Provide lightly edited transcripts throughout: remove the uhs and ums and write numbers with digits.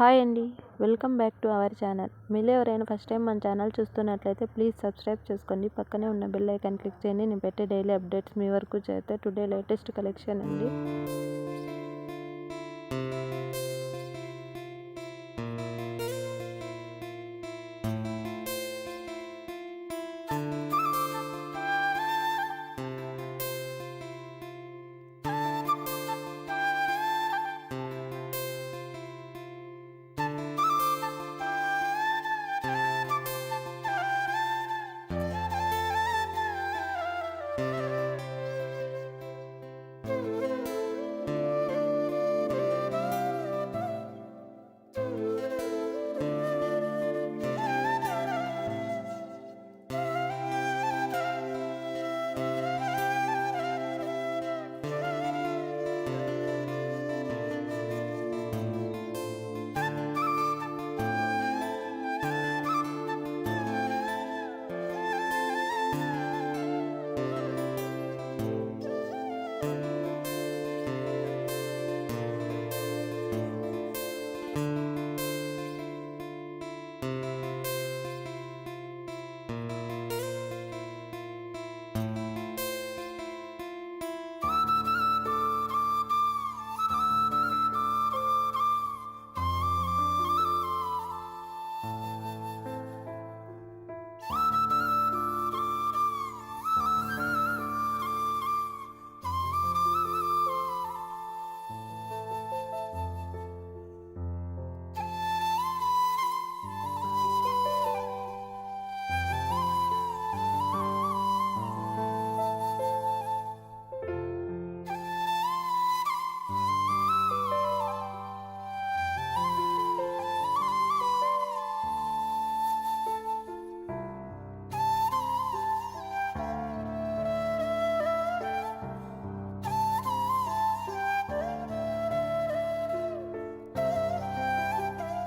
Hi అండి. Welcome back to our channel. మీలో ఎవరైనా ఫస్ట్ టైం మన ఛానల్ చూస్తున్నట్లయితే ప్లీజ్ సబ్స్క్రైబ్ చేసుకోండి. పక్కనే ఉన్న బెల్ ఐకాన్ క్లిక్ చేయండి. నేను పెట్టే డైలీ అప్డేట్స్ మీ వరకు చేస్తే టుడే లేటెస్ట్ కలెక్షన్ అండి.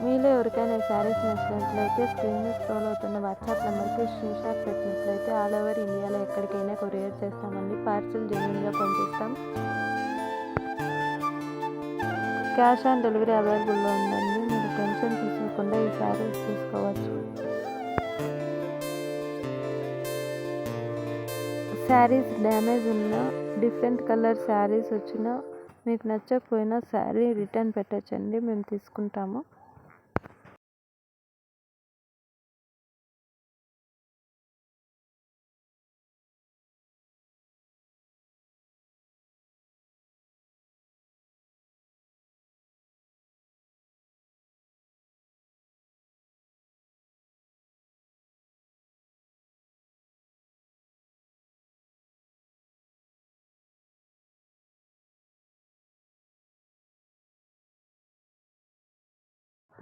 మీలో ఎవరికైనా శారీస్ నచ్చినట్లయితే స్క్రీన్ మీద స్క్రోల్ అవుతున్న వాట్సాప్ నెంబర్కి స్క్రీన్ షాట్ పెట్టినట్లయితే ఆల్ ఓవర్ ఇండియాలో ఎక్కడికైనా కొరియర్ చేస్తామండి. పార్సిల్ జెన్యూన్గా పంపిస్తాం. క్యాష్ ఆన్ డెలివరీ అవైలబుల్లో ఉందండి. మీరు టెన్షన్ తీసుకోకుండా ఈ శారీస్ తీసుకోవచ్చు. శారీస్ డ్యామేజ్ ఉన్న డిఫరెంట్ కలర్ శారీస్ వచ్చినా మీకు నచ్చకపోయినా శారీ రిటర్న్ పెట్టచ్చండి, మేము తీసుకుంటాము.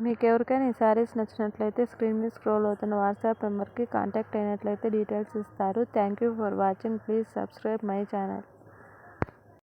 మీకు ఎవరికైనా ఈ శారీస్ నచ్చినట్లయితే స్క్రీన్ మీద స్క్రోల్ అవుతున్న వాట్సాప్ నెంబర్కి కాంటాక్ట్ అయినట్లయితే డీటెయిల్స్ ఇస్తారు. Thank you for watching. Please subscribe my channel.